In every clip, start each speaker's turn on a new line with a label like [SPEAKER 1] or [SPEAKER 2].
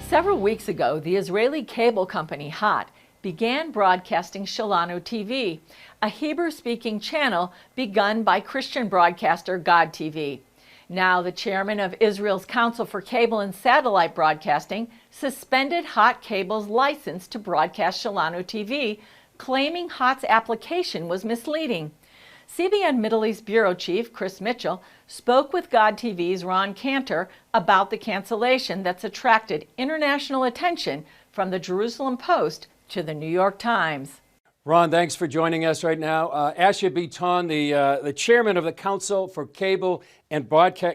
[SPEAKER 1] Several weeks ago, the Israeli cable company Hot began broadcasting Shelanu TV, a Hebrew-speaking channel begun by Christian broadcaster God TV. Now, the chairman of Israel's Council for Cable and Satellite Broadcasting suspended Hot Cable's license to broadcast Shelanu TV, claiming Hot's application was misleading. CBN Middle East Bureau Chief Chris Mitchell spoke with God TV's Ron Cantor about the cancellation that's attracted international attention from the Jerusalem Post to the New York Times.
[SPEAKER 2] Ron, thanks for joining us right now. Asher Biton, the chairman of the Council for Cable and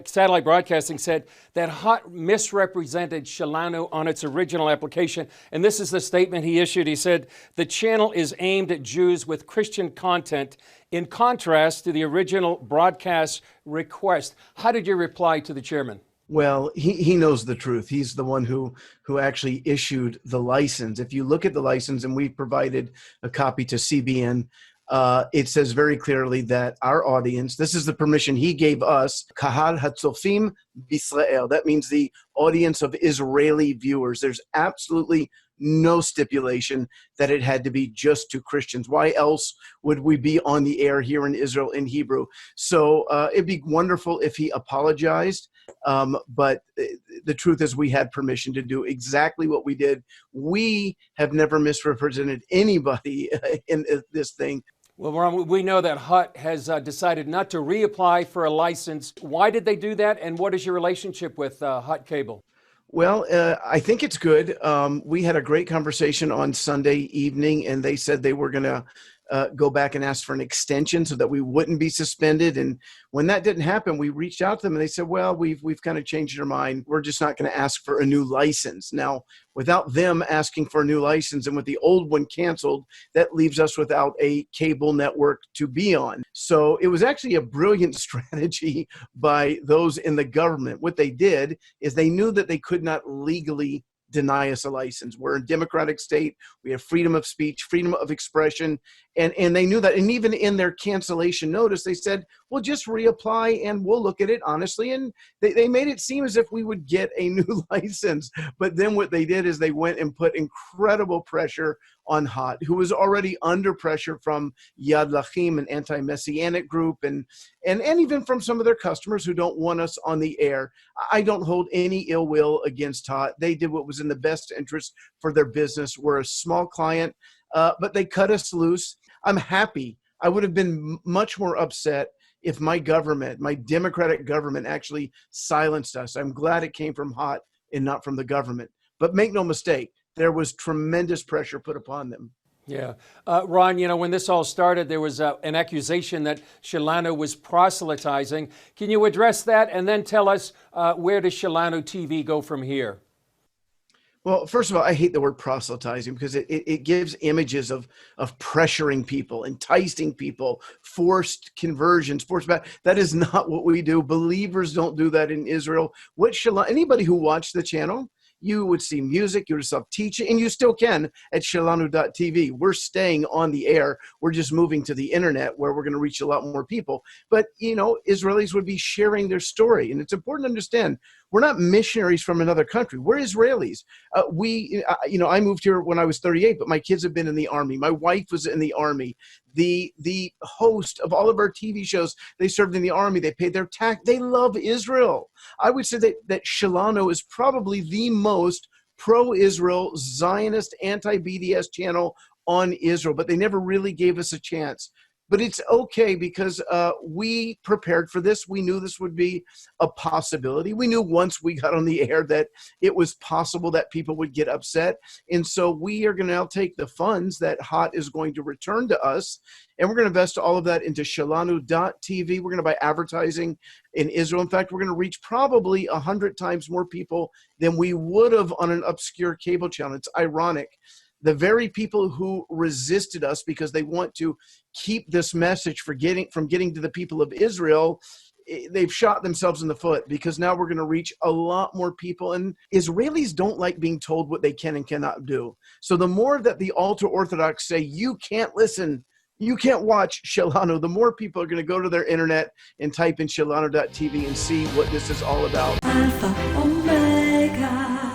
[SPEAKER 2] Satellite Broadcasting, said that Hot misrepresented Shelanu on its original application. And this is the statement he issued. He said, the channel is aimed at Jews with Christian content, in contrast to the original broadcast request. How did you reply to the chairman?
[SPEAKER 3] Well, he knows the truth. He's the one who actually issued the license. If you look at the license, and we provided a copy to CBN, it says very clearly that our audience, this is the permission he gave us, Kahal Hatzofim B'Israel. That means the audience of Israeli viewers. There's absolutely no stipulation that it had to be just to Christians. Why else would we be on the air here in Israel in Hebrew? So it'd be wonderful if he apologized. But the truth is we had permission to do exactly what we did. We have never misrepresented anybody in this thing.
[SPEAKER 2] Well, Ron, we know that Hut has decided not to reapply for a license. Why did they do that? And what is your relationship with Hut Cable?
[SPEAKER 3] Well, I think it's good. We had a great conversation on Sunday evening, and they said they were going to go back and ask for an extension so that we wouldn't be suspended. And when that didn't happen, we reached out to them and they said, well, we've kind of changed our mind. We're just not going to ask for a new license. Now, without them asking for a new license and with the old one canceled, that leaves us without a cable network to be on. So it was actually a brilliant strategy by those in the government. What they did is they knew that they could not legally deny us a license. We're a democratic state. We have freedom of speech, freedom of expression. And they knew that. And even in their cancellation notice, they said, well, just reapply and we'll look at it honestly. And they made it seem as if we would get a new license. But then what they did is they went and put incredible pressure on Hot, who was already under pressure from Yad Lachim, an anti-messianic group, and even from some of their customers who don't want us on the air. I don't hold any ill will against Hot. They did what was in the best interest for their business. We're a small client, but they cut us loose. I'm happy. I would have been much more upset if my government, my democratic government, actually silenced us. I'm glad it came from Hot and not from the government. But make no mistake, there was tremendous pressure put upon them.
[SPEAKER 2] Yeah. Ron, you know, when this all started, there was an accusation that Shelanu was proselytizing. Can you address that and then tell us where does Shelanu TV go from here?
[SPEAKER 3] Well, first of all, I hate the word proselytizing because it gives images of pressuring people, enticing people, forced conversions, that is not what we do. Believers don't do that in Israel. Anybody who watched the channel, you would see music, you would have teaching, and you still can at Shelanu.tv. We're staying on the air. We're just moving to the internet where we're going to reach a lot more people. But, you know, Israelis would be sharing their story. And it's important to understand, we're not missionaries from another country. We're Israelis. I moved here when I was 38, but my kids have been in the Army. My wife was in the Army. The host of all of our TV shows, they served in the Army. They paid their tax. They love Israel. I would say that Shelanu is probably the most pro-Israel, Zionist, anti-BDS channel on Israel, but they never really gave us a chance. But it's okay because we prepared for this. We knew this would be a possibility. We knew once we got on the air that it was possible that people would get upset. And so we are going to now take the funds that Hot is going to return to us, and we're going to invest all of that into Shelanu.tv. We're going to buy advertising in Israel. In fact, we're going to reach probably 100 times more people than we would have on an obscure cable channel. It's ironic. The very people who resisted us because they want to keep this message from getting to the people of Israel, they've shot themselves in the foot because now we're going to reach a lot more people. And Israelis don't like being told what they can and cannot do. So the more that the ultra-Orthodox say, you can't listen, you can't watch Shelanu, the more people are going to go to their internet and type in Shelanu.tv and see what this is all about.
[SPEAKER 4] Alpha, Omega.